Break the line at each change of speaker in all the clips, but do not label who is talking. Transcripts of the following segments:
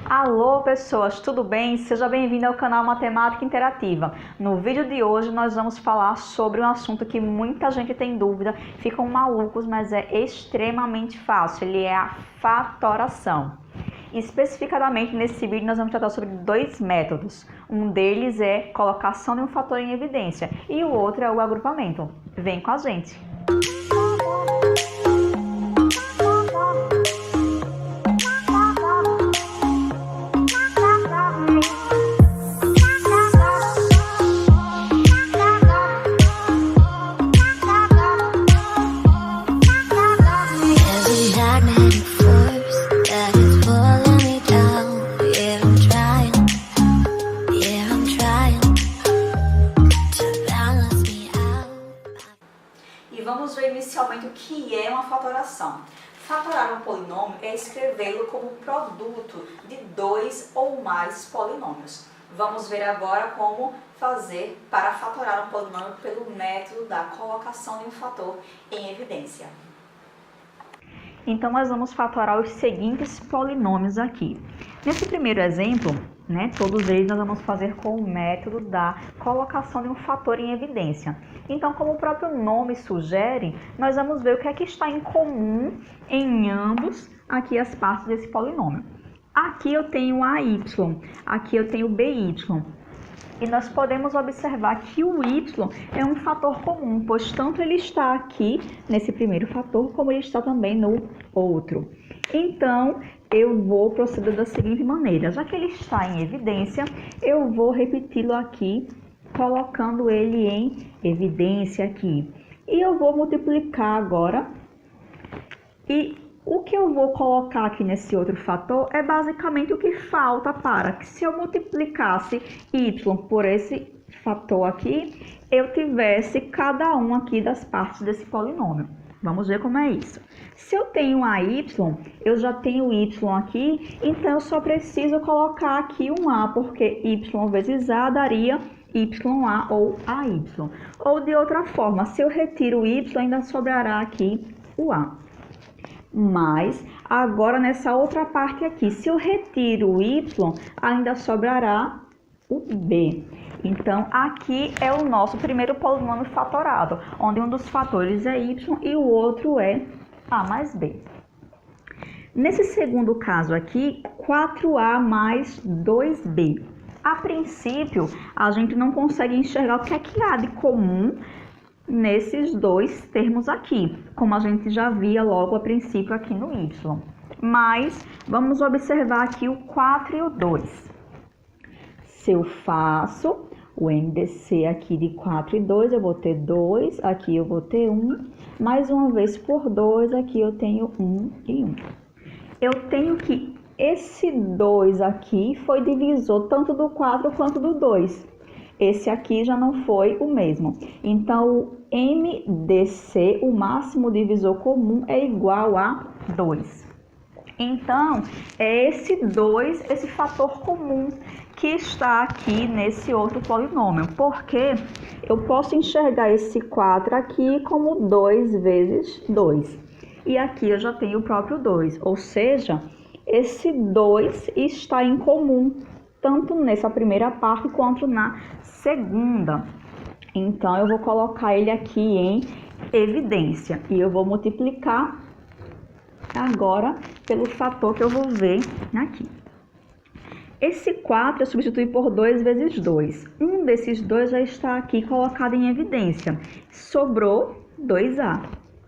Alô pessoas, tudo bem? Seja bem-vindo ao canal Matemática Interativa. No vídeo de hoje nós vamos falar sobre um assunto que muita gente tem dúvida, ficam malucos, mas é extremamente fácil, ele é a fatoração. Especificadamente nesse vídeo nós vamos tratar sobre dois métodos. Um deles é colocação de um fator em evidência e o outro é o agrupamento. Vem com a gente! E vamos ver inicialmente o que é uma fatoração. Fatorar um polinômio é escrevê-lo como produto de dois ou mais polinômios. Vamos ver agora como fazer para fatorar um polinômio pelo método da colocação de um fator em evidência. Então, nós vamos fatorar os seguintes polinômios aqui. Nesse primeiro exemplo, todos eles nós vamos fazer com o método da colocação de um fator em evidência. Então, como o próprio nome sugere, nós vamos ver o que é que está em comum em ambos aqui as partes desse polinômio. Aqui eu tenho AY, aqui eu tenho BY. E nós podemos observar que o y é um fator comum, pois tanto ele está aqui nesse primeiro fator, como ele está também no outro. Então, eu vou proceder da seguinte maneira. Já que ele está em evidência, eu vou repeti-lo aqui, colocando ele em evidência aqui. E eu vou multiplicar agora. E o que eu vou colocar aqui nesse outro fator é basicamente o que falta para que, se eu multiplicasse y por esse fator aqui, eu tivesse cada um aqui das partes desse polinômio. Vamos ver como é isso. Se eu tenho AY, eu já tenho y aqui, então eu só preciso colocar aqui um a, porque y vezes a daria YA ou AY. Ou de outra forma, se eu retiro o y, ainda sobrará aqui o a. Mas, agora nessa outra parte aqui, se eu retiro o y, ainda sobrará o b. Então, aqui é o nosso primeiro polinômio fatorado, onde um dos fatores é y e o outro é a mais b. Nesse segundo caso aqui, 4a mais 2b. A princípio, a gente não consegue enxergar o que é que há de comum nesses dois termos aqui, como a gente já via logo a princípio aqui no y. Mas vamos observar aqui o 4 e o 2. Se eu faço o MDC aqui de 4 e 2, eu vou ter 2, aqui eu vou ter 1, mais uma vez por 2, aqui eu tenho 1 e 1. Eu tenho que esse 2 aqui foi divisor tanto do 4 quanto do 2. Esse aqui já não foi o mesmo. Então, o MDC, o máximo divisor comum, é igual a 2. Então, é esse 2, esse fator comum que está aqui nesse outro polinômio. Porque eu posso enxergar esse 4 aqui como 2 vezes 2. E aqui eu já tenho o próprio 2. Ou seja, esse 2 está em comum, tanto nessa primeira parte quanto na segunda. Então, eu vou colocar ele aqui em evidência. E eu vou multiplicar agora pelo fator que eu vou ver aqui. Esse 4 eu substitui por 2 vezes 2. Um desses dois já está aqui colocado em evidência. Sobrou 2a.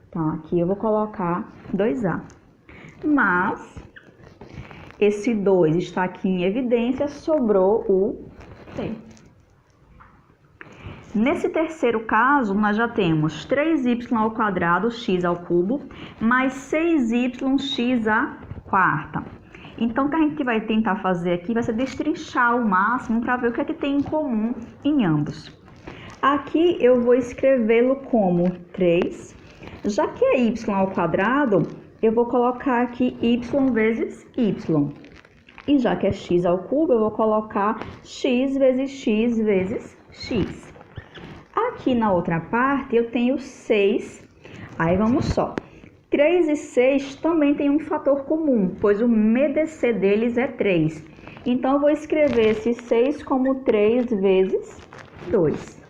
Então, aqui eu vou colocar 2a. Mas esse 2 está aqui em evidência, sobrou o c. Nesse terceiro caso, nós já temos 3y ao quadrado, x ao cubo, mais 6yx à quarta. Então, o que a gente vai tentar fazer aqui vai ser destrinchar o máximo para ver o que é que tem em comum em ambos. Aqui eu vou escrevê-lo como 3. Já que é y ao quadrado, eu vou colocar aqui y vezes y. E já que é x ao cubo, eu vou colocar x vezes x vezes x. Aqui na outra parte, eu tenho 6. Aí, vamos só. 3 e 6 também tem um fator comum, pois o MDC deles é 3. Então, eu vou escrever esse 6 como 3 vezes 2.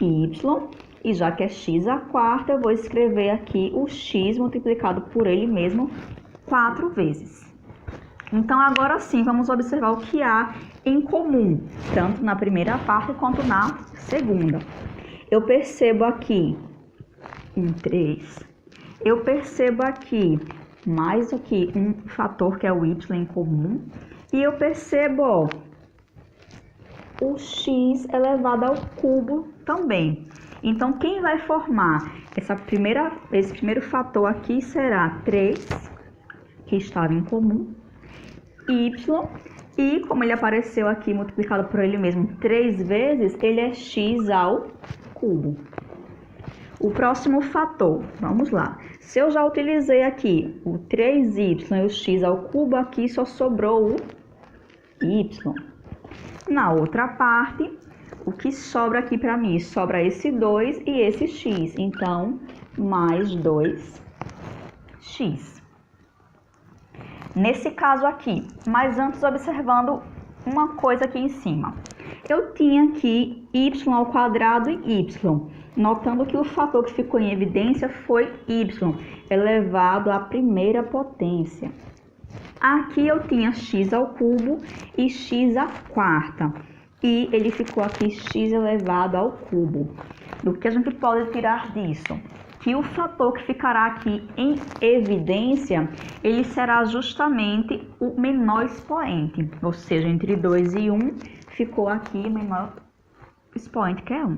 Y, e já que é x à quarta, eu vou escrever aqui o x multiplicado por ele mesmo 4 vezes. Então, agora sim, vamos observar o que há em comum, tanto na primeira parte quanto na segunda. Eu percebo aqui um 3. Eu percebo aqui mais aqui um fator que é o y em comum. E eu percebo, ó, o x elevado ao cubo também. Então, quem vai formar esse primeiro fator aqui será 3, que estava em comum, y, e como ele apareceu aqui multiplicado por ele mesmo 3 vezes, ele é x ao cubo. O próximo fator, vamos lá. Se eu já utilizei aqui o 3y e o x ao cubo, aqui só sobrou o y. Na outra parte, o que sobra aqui para mim? Sobra esse 2 e esse x. Então, mais 2x. Nesse caso aqui, mas antes observando uma coisa aqui em cima. Eu tinha aqui y ao quadrado e y, notando que o fator que ficou em evidência foi y, elevado à primeira potência. Aqui eu tinha x ao cubo e x à quarta, e ele ficou aqui x elevado ao cubo. Do que a gente pode tirar disso? Que o fator que ficará aqui em evidência, ele será justamente o menor expoente, ou seja, entre 2 e 1, ficou aqui o menor expoente, que é 1.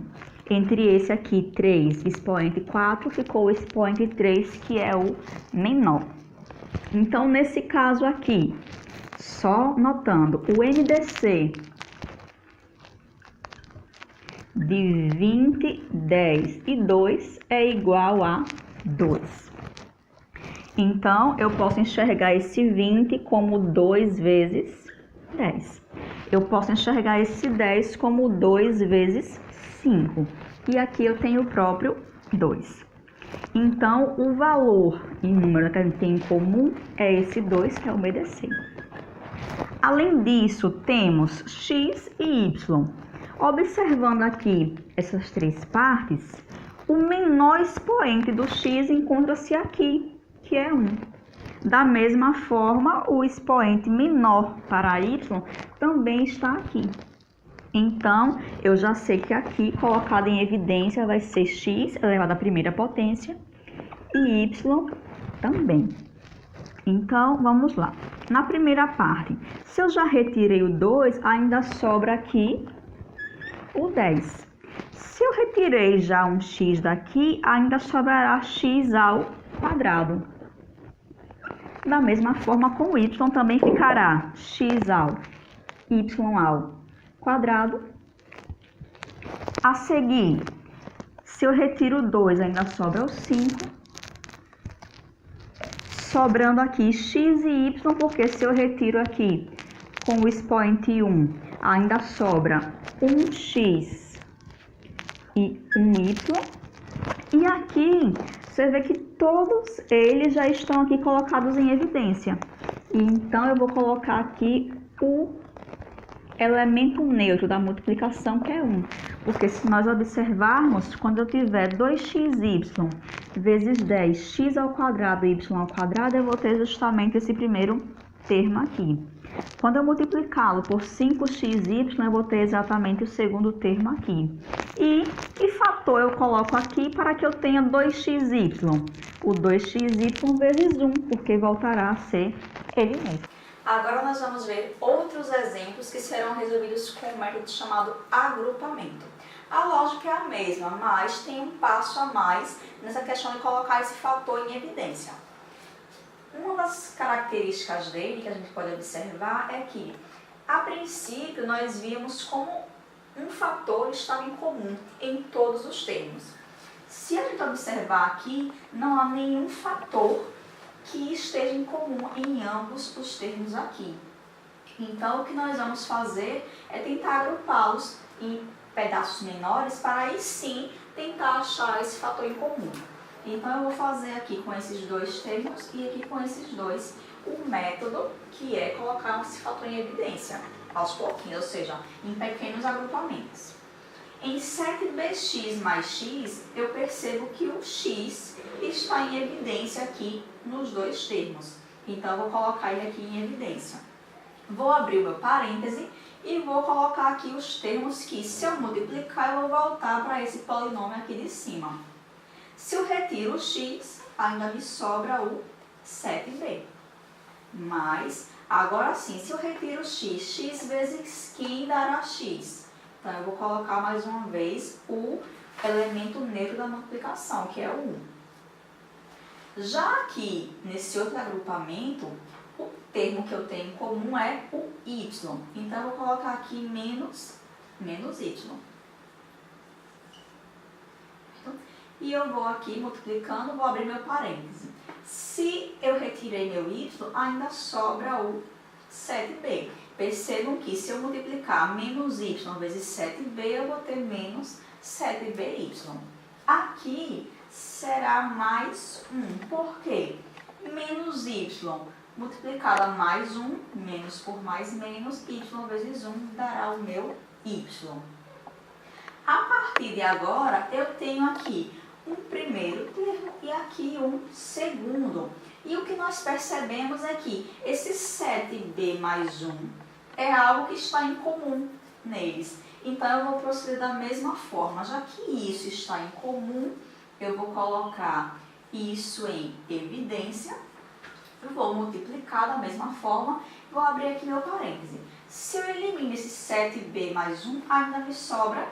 Entre esse aqui, 3, expoente 4, ficou o expoente 3, que é o menor. Então, nesse caso aqui, só notando, o MDC de 20, 10 e 2 é igual a 2. Então, eu posso enxergar esse 20 como 2 vezes 10. Eu posso enxergar esse 10 como 2 vezes 5. E aqui eu tenho o próprio 2. Então, o valor em número que a gente tem em comum é esse 2, que é o MDC. Além disso, temos x e y. Observando aqui essas três partes, o menor expoente do x encontra-se aqui, que é 1. Da mesma forma, o expoente menor para y também está aqui. Então, eu já sei que aqui, colocado em evidência, vai ser x elevado à primeira potência e y também. Então, vamos lá. Na primeira parte, se eu já retirei o 2, ainda sobra aqui o 10. Se eu retirei já um x daqui, ainda sobrará x ao quadrado. Da mesma forma, com o y também ficará x ao y ao quadrado. A seguir, se eu retiro o 2, ainda sobra o 5. Sobrando aqui x e y, porque se eu retiro aqui com o expoente 1, ainda sobra um x e um y. E aqui, você vê que todos eles já estão aqui colocados em evidência. Então, eu vou colocar aqui o elemento neutro da multiplicação, que é 1. Porque se nós observarmos, quando eu tiver 2xy vezes 10, x ao quadrado e y ao quadrado, eu vou ter justamente esse primeiro termo aqui. Quando eu multiplicá-lo por 5xy, eu vou ter exatamente o segundo termo aqui. E que fator eu coloco aqui para que eu tenha 2xy? O 2xy vezes 1, porque voltará a ser ele mesmo. Agora nós vamos ver outros exemplos que serão resolvidos com um método chamado agrupamento. A lógica é a mesma, mas tem um passo a mais nessa questão de colocar esse fator em evidência. Uma das características dele que a gente pode observar é que, a princípio, nós vimos como um fator estava em comum em todos os termos. Se a gente observar aqui, não há nenhum fator que esteja em comum em ambos os termos aqui. Então, o que nós vamos fazer é tentar agrupá-los em pedaços menores para aí sim tentar achar esse fator em comum. Então, eu vou fazer aqui com esses dois termos e aqui com esses dois o método que é colocar esse fator em evidência, aos pouquinhos, ou seja, em pequenos agrupamentos. Em 7bx mais x, eu percebo que o x está em evidência aqui nos dois termos. Então, eu vou colocar ele aqui em evidência. Vou abrir o meu parêntese e vou colocar aqui os termos que, se eu multiplicar, eu vou voltar para esse polinômio aqui de cima. Se eu retiro o x, ainda me sobra o 7b. Mas, agora sim, se eu retiro o x vezes quem dará x? Então, eu vou colocar mais uma vez o elemento neutro da multiplicação, que é o 1. Já aqui, nesse outro agrupamento, o termo que eu tenho em comum é o y. Então, eu vou colocar aqui menos y. E eu vou aqui multiplicando, vou abrir meu parêntese. Se eu retirei meu y, ainda sobra o 7b. Percebam que se eu multiplicar menos y vezes 7b, eu vou ter menos 7by. Aqui será mais 1. Por quê? Menos y multiplicado a mais 1, menos por mais menos, y vezes 1 dará o meu y. A partir de agora, eu tenho aqui um primeiro termo e aqui um segundo. E o que nós percebemos é que esse 7b mais 1 é algo que está em comum neles. Então, eu vou proceder da mesma forma. Já que isso está em comum, eu vou colocar isso em evidência. Eu vou multiplicar da mesma forma. Vou abrir aqui meu parêntese. Se eu elimino esse 7b mais 1, ainda me sobra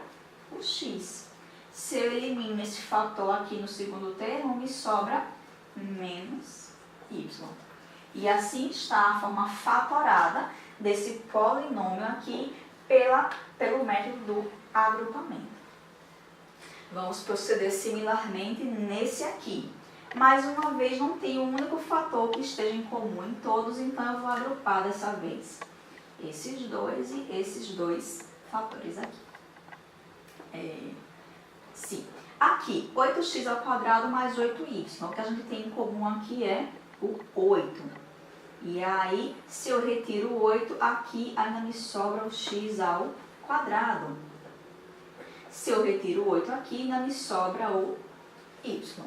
o x. Se eu elimino esse fator aqui no segundo termo, me sobra menos y. E assim está a forma fatorada desse polinômio aqui pelo método do agrupamento. Vamos proceder similarmente nesse aqui. Mais uma vez, não tem um único fator que esteja em comum em todos, então eu vou agrupar dessa vez esses dois e esses dois fatores aqui. Sim. Aqui, 8x ao quadrado mais 8y. O que a gente tem em comum aqui é o 8. E aí, se eu retiro o 8, aqui ainda me sobra o x ao quadrado. Se eu retiro o 8 aqui, ainda me sobra o y.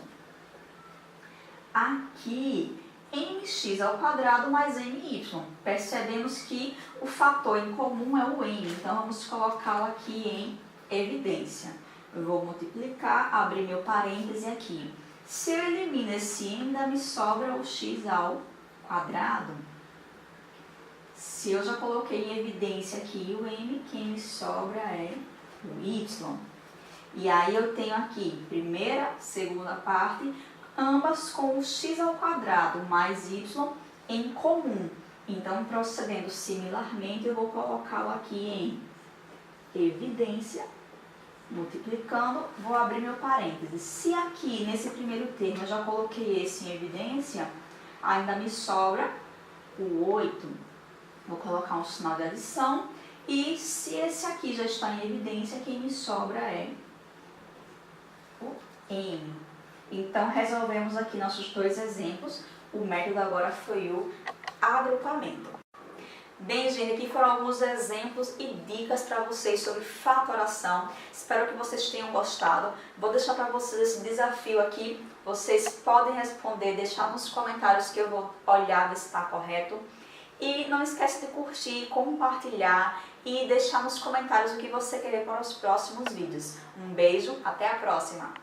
Aqui, mx ao quadrado mais my. Percebemos que o fator em comum é o m, então vamos colocá-lo aqui em evidência. Eu vou multiplicar, abrir meu parêntese aqui. Se eu elimino esse m, ainda me sobra o x ao quadrado. Se eu já coloquei em evidência aqui o m, quem me sobra é o y. E aí eu tenho aqui primeira, segunda parte, ambas com o x ao quadrado mais y em comum. Então, procedendo similarmente, eu vou colocá-lo aqui em evidência. Multiplicando, vou abrir meu parêntese. Se aqui, nesse primeiro termo, eu já coloquei esse em evidência, ainda me sobra o 8. Vou colocar um sinal de adição. E se esse aqui já está em evidência, quem me sobra é o m. Então, resolvemos aqui nossos dois exemplos. O método agora foi o agrupamento. Bem, gente, aqui foram alguns exemplos e dicas para vocês sobre fatoração. Espero que vocês tenham gostado. Vou deixar para vocês esse desafio aqui. Vocês podem responder, deixar nos comentários que eu vou olhar ver se está correto. E não esquece de curtir, compartilhar e deixar nos comentários o que você quer para os próximos vídeos. Um beijo, até a próxima!